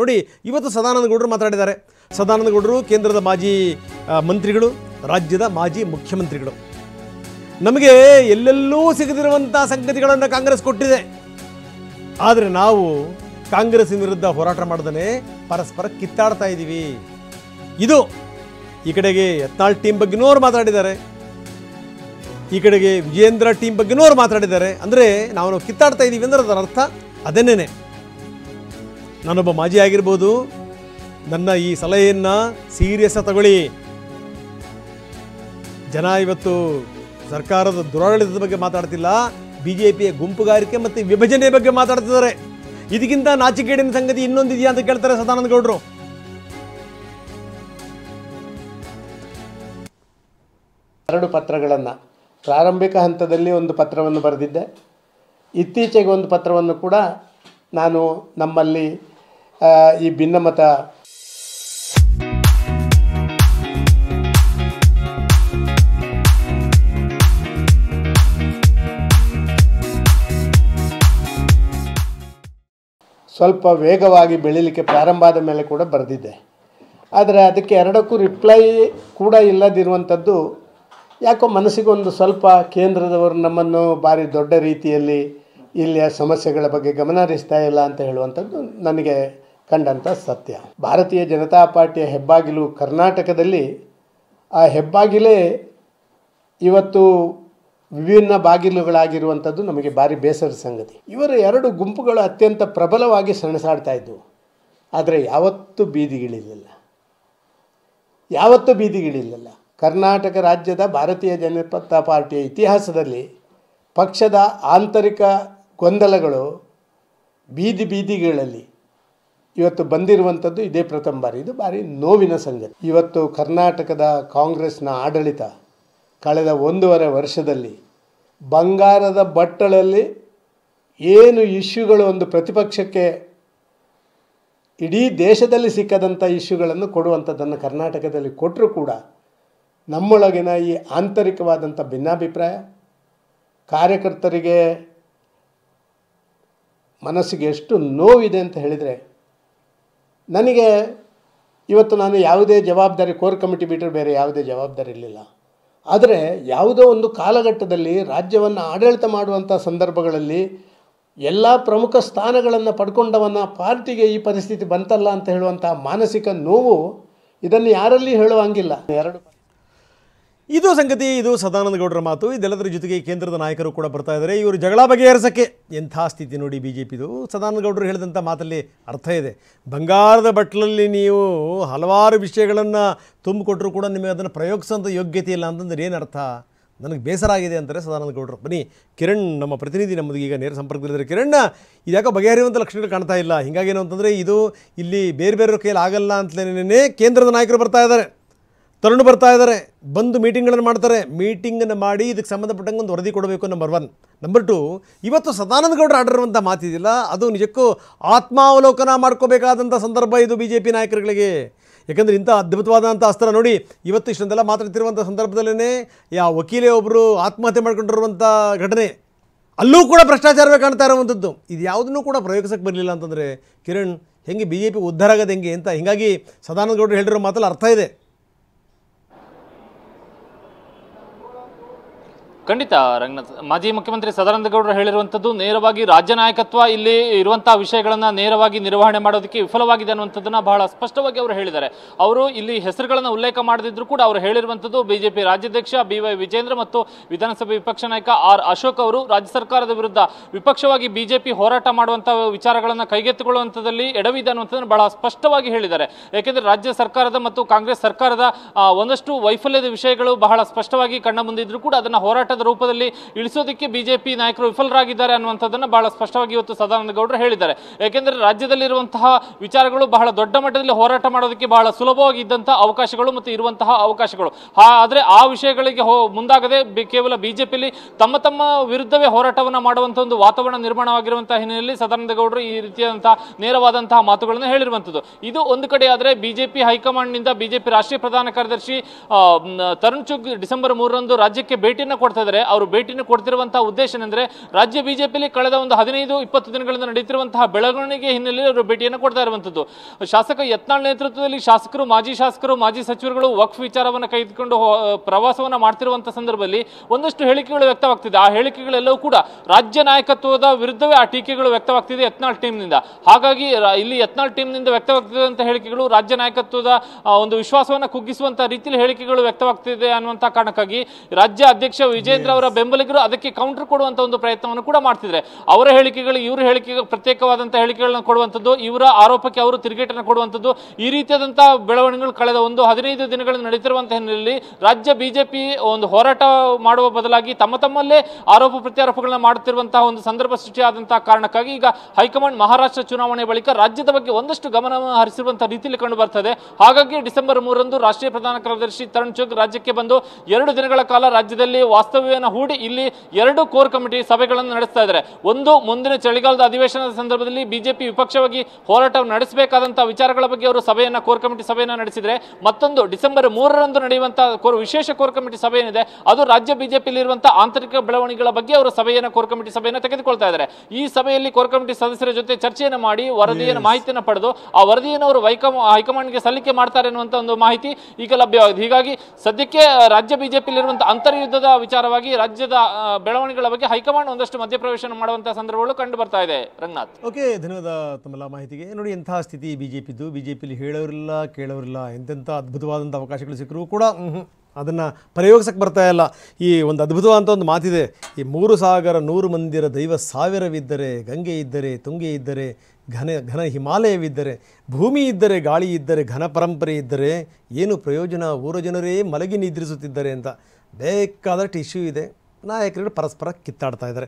ನೋಡಿ ಇವತ್ತು ಸದಾನಂದ ಗೌಡರು ಮಾತಾಡಿದ್ದಾರೆ. ಸದಾನಂದ ಗೌಡರು ಕೇಂದ್ರದ ಮಾಜಿ ಮಂತ್ರಿಗಳು, ರಾಜ್ಯದ ಮಾಜಿ ಮುಖ್ಯಮಂತ್ರಿಗಳು. ನಮಗೆ ಎಲ್ಲೆಲ್ಲೂ ಸಿಗದಿರುವಂಥ ಸಂಗತಿಗಳನ್ನು ಕಾಂಗ್ರೆಸ್ ಕೊಟ್ಟಿದೆ. ಆದರೆ ನಾವು ಕಾಂಗ್ರೆಸ್ ವಿರುದ್ಧ ಹೋರಾಟ ಮಾಡದೇ ಪರಸ್ಪರ ಕಿತ್ತಾಡ್ತಾ ಇದ್ದೀವಿ. ಇದು ಈ ಕಡೆಗೆ ಯತ್ನಾಳ್ ಟೀಮ್ ಬಗ್ಗೆನೂ ಅವ್ರು ಮಾತಾಡಿದ್ದಾರೆ, ಈ ಕಡೆಗೆ ವಿಜೇಂದ್ರ ಟೀಮ್ ಬಗ್ಗೆನೂ ಅವ್ರು ಮಾತಾಡಿದ್ದಾರೆ. ಅಂದರೆ ನಾವು ಕಿತ್ತಾಡ್ತಾ ಇದ್ದೀವಿ ಅಂದರೆ ಅದರ ಅರ್ಥ ಅದನ್ನೇ. ನಾನೊಬ್ಬ ಮಾಜಿ ಆಗಿರ್ಬೋದು, ನನ್ನ ಈ ಸಲಹೆಯನ್ನು ಸೀರಿಯಸ್ ತಗೊಳ್ಳಿ. ಜನ ಇವತ್ತು ಸರ್ಕಾರದ ದುರಾಡಳಿತದ ಬಗ್ಗೆ ಮಾತಾಡ್ತಿಲ್ಲ, ಬಿಜೆಪಿಯ ಗುಂಪುಗಾರಿಕೆ ಮತ್ತು ವಿಭಜನೆ ಬಗ್ಗೆ ಮಾತಾಡ್ತಿದ್ದಾರೆ. ಇದಕ್ಕಿಂತ ನಾಚಿಕೆಗೇಡಿನ ಸಂಗತಿ ಇನ್ನೊಂದಿದೆಯಾ ಅಂತ ಕೇಳ್ತಾರೆ ಸದಾನಂದ ಗೌಡರು. ಎರಡು ಪತ್ರಗಳನ್ನು ಪ್ರಾರಂಭಿಕ ಹಂತದಲ್ಲಿ ಒಂದು ಪತ್ರವನ್ನು ಬರೆದಿದ್ದೆ. ಇತ್ತೀಚೆಗೆ ಒಂದು ಪತ್ರವನ್ನು ಕೂಡ ನಾನು ನಮ್ಮಲ್ಲಿ ಈ ಭಿನ್ನಮತ ಸ್ವಲ್ಪ ವೇಗವಾಗಿ ಬೆಳೀಲಿಕ್ಕೆ ಪ್ರಾರಂಭ ಆದ ಮೇಲೆ ಕೂಡ ಬರೆದಿದ್ದೆ. ಆದರೆ ಅದಕ್ಕೆ ಎರಡಕ್ಕೂ ರಿಪ್ಲೈ ಕೂಡ ಇಲ್ಲದಿರುವಂಥದ್ದು ಯಾಕೋ ಮನಸ್ಸಿಗೊಂದು ಸ್ವಲ್ಪ ಕೇಂದ್ರದವರು ನಮ್ಮನ್ನು ಭಾರಿ ದೊಡ್ಡ ರೀತಿಯಲ್ಲಿ ಇಲ್ಲಿಯ ಸಮಸ್ಯೆಗಳ ಬಗ್ಗೆ ಗಮನ ಹರಿಸ್ತಾ ಇಲ್ಲ ಅಂತ ಹೇಳುವಂಥದ್ದು ನನಗೆ ಕಂಡಂಥ ಸತ್ಯ. ಭಾರತೀಯ ಜನತಾ ಪಾರ್ಟಿಯ ಹೆಬ್ಬಾಗಿಲು ಕರ್ನಾಟಕದಲ್ಲಿ, ಆ ಹೆಬ್ಬಾಗಿಲೇ ಇವತ್ತು ವಿಭಿನ್ನ ಬಾಗಿಲುಗಳಾಗಿರುವಂಥದ್ದು ನಮಗೆ ಭಾರಿ ಬೇಸರದ ಸಂಗತಿ. ಇವರ ಎರಡು ಗುಂಪುಗಳು ಅತ್ಯಂತ ಪ್ರಬಲವಾಗಿ ಸೆಣಸಾಡ್ತಾ ಇದ್ದವು, ಆದರೆ ಯಾವತ್ತೂ ಬೀದಿಗಿಳಿಲಿಲ್ಲ. ಕರ್ನಾಟಕ ರಾಜ್ಯದ ಭಾರತೀಯ ಜನತಾ ಪಾರ್ಟಿಯ ಇತಿಹಾಸದಲ್ಲಿ ಪಕ್ಷದ ಆಂತರಿಕ ಗೊಂದಲಗಳು ಬೀದಿಗಳಲ್ಲಿ ಇವತ್ತು ಬಂದಿರುವಂಥದ್ದು ಇದೇ ಪ್ರಥಮ ಬಾರಿ. ಇದು ಭಾರಿ ನೋವಿನ ಸಂಗತಿ. ಇವತ್ತು ಕರ್ನಾಟಕದ ಕಾಂಗ್ರೆಸ್ನ ಆಡಳಿತ ಕಳೆದ 1.5 ವರ್ಷದಲ್ಲಿ ಬಂಗಾರದ ಬಟ್ಟಲಲ್ಲಿ ಏನು ಇಶ್ಯೂಗಳು ಒಂದು ಪ್ರತಿಪಕ್ಷಕ್ಕೆ ಇಡೀ ದೇಶದಲ್ಲಿ ಸಿಕ್ಕದಂಥ ಇಶ್ಯೂಗಳನ್ನು ಕೊಡುವಂಥದ್ದನ್ನು ಕರ್ನಾಟಕದಲ್ಲಿ ಕೊಟ್ಟರೂ ಕೂಡ ನಮ್ಮೊಳಗಿನ ಈ ಆಂತರಿಕವಾದಂಥ ಭಿನ್ನಾಭಿಪ್ರಾಯ, ಕಾರ್ಯಕರ್ತರಿಗೆ ಮನಸ್ಸಿಗೆ ಎಷ್ಟು ನೋವಿದೆ ಅಂತ ಹೇಳಿದರೆ, ನನಗೆ ಇವತ್ತು ನಾನು ಯಾವುದೇ ಜವಾಬ್ದಾರಿ, ಕೋರ್ ಕಮಿಟಿ ಬಿಟ್ಟರೆ ಬೇರೆ ಯಾವುದೇ ಜವಾಬ್ದಾರಿ ಇರಲಿಲ್ಲ. ಆದರೆ ಯಾವುದೋ ಒಂದು ಕಾಲಘಟ್ಟದಲ್ಲಿ ರಾಜ್ಯವನ್ನು ಆಡಳಿತ ಮಾಡುವಂಥ ಸಂದರ್ಭಗಳಲ್ಲಿ ಎಲ್ಲ ಪ್ರಮುಖ ಸ್ಥಾನಗಳನ್ನು ಪಡ್ಕೊಂಡವನ್ನ ಪಾರ್ಟಿಗೆ ಈ ಪರಿಸ್ಥಿತಿ ಬಂತಲ್ಲ ಅಂತ ಹೇಳುವಂಥ ಮಾನಸಿಕ ನೋವು, ಇದನ್ನು ಯಾರಲ್ಲಿ ಹೇಳುವಂಗಿಲ್ಲ. ಇದು ಸಂಗತಿ. ಇದು ಸದಾನಂದ ಗೌಡರ ಮಾತು. ಇದೆಲ್ಲದರ ಜೊತೆಗೆ ಕೇಂದ್ರದ ನಾಯಕರು ಕೂಡ ಬರ್ತಾ ಇದ್ದಾರೆ. ಇವರು ಜಗಳ ಬಗೆಹರಿಸೋಕ್ಕೆ ಎಂಥ ಸ್ಥಿತಿ ನೋಡಿ ಬಿಜೆಪಿದು. ಸದಾನಂದ ಗೌಡರು ಹೇಳಿದಂಥ ಮಾತಲ್ಲಿ ಅರ್ಥ ಇದೆ. ಬಂಗಾರದ ಬಟ್ಲಲ್ಲಿ ನೀವು ಹಲವಾರು ವಿಷಯಗಳನ್ನು ತುಂಬಿಕೊಟ್ರೂ ಕೂಡ ನಿಮಗೆ ಅದನ್ನು ಪ್ರಯೋಗಿಸೋಂಥ ಯೋಗ್ಯತೆ ಇಲ್ಲ ಅಂತಂದ್ರೆ ಏನು ಅರ್ಥ? ನನಗೆ ಬೇಸರ ಆಗಿದೆ ಅಂತಾರೆ ಸದಾನಂದ ಗೌಡರು. ಬನ್ನಿ, ಕಿರಣ್ ನಮ್ಮ ಪ್ರತಿನಿಧಿ ನಮ್ಮದು ಈಗ ನೇರ ಸಂಪರ್ಕದಲ್ಲಿದ್ದಾರೆ. ಕಿರಣ್, ಇದ್ಯಾಕೋ ಬಗೆಹರಿಯುವಂಥ ಲಕ್ಷಣಗಳು ಕಾಣ್ತಾ ಇಲ್ಲ. ಹೀಗಾಗೇನು ಅಂತಂದರೆ ಇದು ಇಲ್ಲಿ ಬೇರೆ ಕೈಯಲ್ಲಿ ಆಗಲ್ಲ ಅಂತಲೇ ಕೇಂದ್ರದ ನಾಯಕರು ಬರ್ತಾ ಇದ್ದಾರೆ, ತರುಣ್ ಬರ್ತಾ ಇದ್ದಾರೆ, ಬಂದು ಮೀಟಿಂಗ್ಗಳನ್ನು ಮಾಡ್ತಾರೆ. ಮೀಟಿಂಗನ್ನು ಮಾಡಿ ಇದಕ್ಕೆ ಸಂಬಂಧಪಟ್ಟಂಗೆ ಒಂದು ವರದಿ ಕೊಡಬೇಕು, ನಂಬರ್ 1. ನಂಬರ್ 2, ಇವತ್ತು ಸದಾನಂದ ಗೌಡರು ಆಡಿರುವಂಥ ಮಾತಿದಿಲ್ಲ, ಅದು ನಿಜಕ್ಕೂ ಆತ್ಮಾವಲೋಕನ ಮಾಡ್ಕೋಬೇಕಾದಂಥ ಸಂದರ್ಭ ಇದು ಬಿ ಜೆ ಪಿ ನಾಯಕರುಗಳಿಗೆ. ಯಾಕಂದರೆ ಇಂಥ ಅದ್ಭುತವಾದಂಥ ಅಸ್ತ್ರ ನೋಡಿ, ಇವತ್ತು ಇಷ್ಟೊಂದೆಲ್ಲ ಮಾತಾಡ್ತಿರುವಂಥ ಸಂದರ್ಭದಲ್ಲೇ ವಕೀಲೆ ಒಬ್ಬರು ಆತ್ಮಹತ್ಯೆ ಮಾಡ್ಕೊಂಡಿರುವಂಥ ಘಟನೆ, ಅಲ್ಲೂ ಕೂಡ ಭ್ರಷ್ಟಾಚಾರವೇ ಕಾಣ್ತಾ ಇರುವಂಥದ್ದು. ಇದು ಯಾವುದನ್ನು ಕೂಡ ಪ್ರಯೋಗಿಸಕ್ಕೆ ಬರಲಿಲ್ಲ ಅಂತಂದರೆ ಕಿರಣ್, ಹೆಂಗೆ ಬಿ ಜೆ ಪಿ ಉದ್ಧಾರ ಆಗೋದು ಹೆಂಗೆ ಅಂತ. ಹೀಗಾಗಿ ಸದಾನಂದ ಗೌಡರು ಹೇಳಿರೋ ಮಾತಲ್ಲಿ ಅರ್ಥ ಇದೆ. ಖಂಡಿತ ರಂಗನಾಥ್, ಮಾಜಿ ಮುಖ್ಯಮಂತ್ರಿ ಸದಾನಂದ ಗೌಡರು ಹೇಳಿರುವಂಥದ್ದು ನೇರವಾಗಿ ರಾಜ್ಯ ನಾಯಕತ್ವ ಇಲ್ಲಿ ಇರುವಂತಹ ವಿಷಯಗಳನ್ನು ನೇರವಾಗಿ ನಿರ್ವಹಣೆ ಮಾಡೋದಕ್ಕೆ ವಿಫಲವಾಗಿದೆ ಅನ್ನುವಂಥದ್ದನ್ನ ಬಹಳ ಸ್ಪಷ್ಟವಾಗಿ ಅವರು ಹೇಳಿದ್ದಾರೆ. ಅವರು ಇಲ್ಲಿ ಹೆಸರುಗಳನ್ನು ಉಲ್ಲೇಖ ಮಾಡದಿದ್ರು ಕೂಡ ಅವರು ಹೇಳಿರುವಂಥದ್ದು ಬಿಜೆಪಿ ರಾಜ್ಯಾಧ್ಯಕ್ಷ BY ವಿಜೇಂದ್ರ ಮತ್ತು ವಿಧಾನಸಭೆ ವಿಪಕ್ಷ ನಾಯಕ R ಅಶೋಕ್ ಅವರು ರಾಜ್ಯ ಸರ್ಕಾರದ ವಿರುದ್ಧ ವಿಪಕ್ಷವಾಗಿ ಬಿಜೆಪಿ ಹೋರಾಟ ಮಾಡುವಂತಹ ವಿಚಾರಗಳನ್ನು ಕೈಗೆತ್ತಿಕೊಳ್ಳುವಂಥದ್ದಲ್ಲಿ ಎಡವಿದೆ ಅನ್ನುವಂಥದ್ದನ್ನು ಬಹಳ ಸ್ಪಷ್ಟವಾಗಿ ಹೇಳಿದ್ದಾರೆ. ಯಾಕೆಂದ್ರೆ ರಾಜ್ಯ ಸರ್ಕಾರದ ಮತ್ತು ಕಾಂಗ್ರೆಸ್ ಸರ್ಕಾರದ ಒಂದಷ್ಟು ವೈಫಲ್ಯದ ವಿಷಯಗಳು ಬಹಳ ಸ್ಪಷ್ಟವಾಗಿ ಕಣ್ಣ ಮುಂದಿದ್ರು ಕೂಡ ಅದನ್ನ ಹೋರಾಟ ರೂಪದಲ್ಲಿ ಇಳಿಸೋದಕ್ಕೆ ಬಿಜೆಪಿ ನಾಯಕರು ವಿಫಲರಾಗಿದ್ದಾರೆ ಅನ್ನುವಂಥದ್ದನ್ನು ಬಹಳ ಸ್ಪಷ್ಟವಾಗಿ ಇವತ್ತು ಸದಾನಂದ ಗೌಡರು ಹೇಳಿದ್ದಾರೆ. ಯಾಕೆಂದ್ರೆ ರಾಜ್ಯದಲ್ಲಿರುವಂತಹ ವಿಚಾರಗಳು ಬಹಳ ದೊಡ್ಡ ಮಟ್ಟದಲ್ಲಿ ಹೋರಾಟ ಮಾಡೋದಕ್ಕೆ ಬಹಳ ಸುಲಭವಾಗಿ ಇದ್ದಂತಹ ಅವಕಾಶಗಳು ಮತ್ತು ಇರುವಂತಹ ಅವಕಾಶಗಳು, ಆದರೆ ಆ ವಿಷಯಗಳಿಗೆ ಮುಂದಾಗದೆ ಕೇವಲ ಬಿಜೆಪಿಯಲ್ಲಿ ತಮ್ಮ ವಿರುದ್ಧವೇ ಹೋರಾಟವನ್ನು ಮಾಡುವಂತಹ ಒಂದು ವಾತಾವರಣ ನಿರ್ಮಾಣವಾಗಿರುವಂತಹ ಹಿನ್ನೆಲೆಯಲ್ಲಿ ಸದಾನಂದ ಗೌಡರು ಈ ರೀತಿಯಾದಂತಹ ನೇರವಾದಂತಹ ಮಾತುಗಳನ್ನು ಹೇಳಿರುವಂಥದ್ದು. ಇದು ಒಂದು ಕಡೆ ಆದರೆ ಬಿಜೆಪಿ ಹೈಕಮಾಂಡ್ ನಿಂದ ಬಿಜೆಪಿ ರಾಷ್ಟ್ರೀಯ ಪ್ರಧಾನ ಕಾರ್ಯದರ್ಶಿ ತರುಣ್ ಚುಗ್ ಡಿಸೆಂಬರ್ 3ರಂದು ರಾಜ್ಯಕ್ಕೆ ಭೇಟಿಯನ್ನು ಕೊಡ್ತಾ ನೋಡ್ತಾ ಇದ್ದಾರೆ, ಅವರು ಭೇಟಿನ ಕೊಡ್ತಿರುವಂತಹ ಉದ್ದೇಶ ಏನಂದ್ರೆ ರಾಜ್ಯ ಬಿಜೆಪಿಯಲ್ಲಿ ಕಳೆದ ಒಂದು 15-20 ದಿನಗಳಿಂದ ನಡೀತಿರುವಂತಹ ಬೆಳವಣಿಗೆ ಹಿನ್ನೆಲೆಯಲ್ಲಿ ಅವರು ಭೇಟಿಯನ್ನು ಕೊಡ್ತಾ ಇರುವಂತದ್ದು. ಶಾಸಕ ಯತ್ನಾಳ್ ನೇತೃತ್ವದಲ್ಲಿ ಶಾಸಕರು, ಮಾಜಿ ಸಚಿವರುಗಳು ವಕ್ಫ್ ವಿಚಾರವನ್ನು ಕೈಗೆತ್ತಿಕೊಂಡು ಪ್ರವಾಸವನ್ನ ಮಾಡ್ತಿರುವಂತಹ ಸಂದರ್ಭದಲ್ಲಿ ಒಂದಷ್ಟು ಹೇಳಿಕೆಗಳು ವ್ಯಕ್ತವಾಗ್ತಿದೆ. ಆ ಹೇಳಿಕೆಗಳೆಲ್ಲವೂ ಕೂಡ ರಾಜ್ಯ ನಾಯಕತ್ವದ ವಿರುದ್ಧವೇ ಆ ಟೀಕೆಗಳು ವ್ಯಕ್ತವಾಗ್ತಿದೆ ಯತ್ನಾಳ್ ಟೀಮ್ನಿಂದ. ಹಾಗಾಗಿ ಇಲ್ಲಿ ಯತ್ನಾಳ್ ಟೀಮ್ನಿಂದ ವ್ಯಕ್ತವಾಗ್ತಿರುವಂತಹ ಹೇಳಿಕೆಗಳು ರಾಜ್ಯ ನಾಯಕತ್ವದ ಒಂದು ವಿಶ್ವಾಸವನ್ನ ಕುಗ್ಗಿಸುವಂತಹ ರೀತಿಯಲ್ಲಿ ಹೇಳಿಕೆಗಳು ವ್ಯಕ್ತವಾಗ್ತಿದೆ ಅನ್ನುವಂತಹ ಕಾರಣಕ್ಕಾಗಿ ರಾಜ್ಯ ಅಧ್ಯಕ್ಷ ವಿಜೇಂದ್ರ ಅವರ ಬೆಂಬಲಿಗರು ಅದಕ್ಕೆ ಕೌಂಟರ್ ಕೊಡುವಂತಹ ಒಂದು ಪ್ರಯತ್ನವನ್ನು ಕೂಡ ಮಾಡ್ತಿದ್ದಾರೆ. ಅವರ ಹೇಳಿಕೆಗಳು ಇವರ ಹೇಳಿಕೆಗಳು ಪ್ರತ್ಯೇಕವಾದಂತಹ ಹೇಳಿಕೆಗಳನ್ನ ಕೊಡುವಂಥದ್ದು, ಇವರ ಆರೋಪಕ್ಕೆ ಅವರು ತಿರುಗೇಟನ್ನು ಕೊಡುವಂಥದ್ದು, ಈ ರೀತಿಯಾದಂತಹ ಬೆಳವಣಿಗೆಗಳು ಕಳೆದ ಒಂದು 15 ದಿನಗಳಿಂದ ನಡೀತಿರುವಂತಹ ಹಿನ್ನೆಲೆಯಲ್ಲಿ ರಾಜ್ಯ ಬಿಜೆಪಿ ಒಂದು ಹೋರಾಟ ಮಾಡುವ ಬದಲಾಗಿ ತಮ್ಮಲ್ಲೇ ಆರೋಪ ಪ್ರತ್ಯಾರೋಪಗಳನ್ನ ಮಾಡುತ್ತಿರುವಂತಹ ಒಂದು ಸಂದರ್ಭ ಸೃಷ್ಟಿಯಾದಂತಹ ಕಾರಣಕ್ಕಾಗಿ ಈಗ ಹೈಕಮಾಂಡ್ ಮಹಾರಾಷ್ಟ್ರ ಚುನಾವಣೆ ಬಳಿಕ ರಾಜ್ಯದ ಬಗ್ಗೆ ಒಂದಷ್ಟು ಗಮನವನ್ನು ಹರಿಸಿರುವಂತಹ ರೀತಿಯಲ್ಲಿ ಕಂಡು ಬರ್ತದೆ. ಹಾಗಾಗಿ ಡಿಸೆಂಬರ್ 3ರಂದು ರಾಷ್ಟ್ರೀಯ ಪ್ರಧಾನ ಕಾರ್ಯದರ್ಶಿ ತರುಣ್ ಚುಗ್ ರಾಜ್ಯಕ್ಕೆ ಬಂದು 2 ದಿನಗಳ ಕಾಲ ರಾಜ್ಯದಲ್ಲಿ ವಾಸ್ತವ್ಯವನ್ನು ಹೂಡಿ ಇಲ್ಲಿ 2 ಕೋರ್ ಕಮಿಟಿ ಸಭೆಗಳನ್ನು ನಡೆಸ್ತಾ ಇದ್ದಾರೆ. ಒಂದು, ಮುಂದಿನ ಚಳಿಗಾಲದ ಅಧಿವೇಶನದ ಸಂದರ್ಭದಲ್ಲಿ ಬಿಜೆಪಿ ವಿಪಕ್ಷವಾಗಿ ಹೋರಾಟವನ್ನು ನಡೆಸಬೇಕಾದಂತಹ ವಿಚಾರಗಳ ಬಗ್ಗೆ ಅವರು ಕೋರ್ ಕಮಿಟಿ ಸಭೆಯನ್ನು ನಡೆಸಿದರೆ, ಮತ್ತೊಂದು ಡಿಸೆಂಬರ್ 3ರಂದು ನಡೆಯುವಂತಹ ವಿಶೇಷ ಕೋರ್ ಕಮಿಟಿ ಸಭೆ ಏನಿದೆ ಅದು ರಾಜ್ಯ ಬಿಜೆಪಿಯಲ್ಲಿ ಇರುವಂತಹ ಆಂತರಿಕ ಬೆಳವಣಿಗೆಗಳ ಬಗ್ಗೆ ಅವರು ಕೋರ್ ಕಮಿಟಿ ಸಭೆಯನ್ನು ತೆಗೆದುಕೊಳ್ತಾ ಇದ್ದಾರೆ. ಈ ಸಭೆಯಲ್ಲಿ ಕೋರ್ ಕಮಿಟಿ ಸದಸ್ಯರ ಜೊತೆ ಚರ್ಚೆಯನ್ನು ಮಾಡಿ ವರದಿಯನ್ನು ಮಾಹಿತಿಯನ್ನು ಪಡೆದು ಆ ವರದಿಯನ್ನು ಅವರು ಹೈಕಮಾಂಡ್ಗೆ ಸಲ್ಲಿಕೆ ಮಾಡ್ತಾರೆ ಅನ್ನುವಂಥ ಒಂದು ಮಾಹಿತಿ ಈಗ ಲಭ್ಯವಾಗಿದೆ. ಹೀಗಾಗಿ ಸದ್ಯಕ್ಕೆ ರಾಜ್ಯ ಬಿಜೆಪಿಯಲ್ಲಿರುವಂತಹ ಅಂತರ್ಯುದ್ಧದ ವಿಚಾರವಾಗಿ ರಾಜ್ಯದ ಬೆಳವಣಿಗೆಗಳ ಬಗ್ಗೆ ಹೈಕಮಾಂಡ್ ಒಂದಷ್ಟು ಮಧ್ಯಪ್ರವೇಶ ಮಾಡುವಂತಹ ಸಂದರ್ಭಗಳು ಕಂಡು ಬರ್ತಾ ಇದೆ. ರಂಗನಾಥ್, ಓಕೆ, ಧನ್ಯವಾದ ತಮ್ಮೆಲ್ಲ ಮಾಹಿತಿಗೆ. ನೋಡಿ, ಎಂತಹ ಸ್ಥಿತಿ ಬಿಜೆಪಿಲಿ ಹೇಳೋರಿಲ್ಲ ಕೇಳೋರಿಲ್ಲ, ಎಂತೆಂಥ ಅದ್ಭುತವಾದಂಥ ಅವಕಾಶಗಳು ಸಿಕ್ಕರೂ ಕೂಡ ಅದನ್ನು ಪ್ರಯೋಗಿಸಕ್ಕೆ ಬರ್ತಾ ಇಲ್ಲ. ಈ ಒಂದು ಅದ್ಭುತವಾದಂಥ ಒಂದು ಮಾತಿದೆ, ಈ 3 ಸಾಗರ 100 ಮಂದಿರ ದೈವ 1000ವಿದ್ದರೆ, ಗಂಗೆ ಇದ್ದರೆ, ತುಂಗೆ ಇದ್ದರೆ, ಘನ ಹಿಮಾಲಯವಿದ್ದರೆ, ಭೂಮಿ ಇದ್ದರೆ, ಗಾಳಿ ಇದ್ದರೆ, ಘನ ಪರಂಪರೆ ಇದ್ದರೆ ಏನು ಪ್ರಯೋಜನ, ಊರ ಜನರೇ ಮಲಗಿ ನಿದ್ರಿಸುತ್ತಿದ್ದಾರೆ ಅಂತ ಬೇಕಾದಷ್ಟು ಇಶ್ಯೂ ಇದೆ. ನಾಯಕರುಗಳು ಪರಸ್ಪರ ಕಿತ್ತಾಡ್ತಾ ಇದ್ದಾರೆ.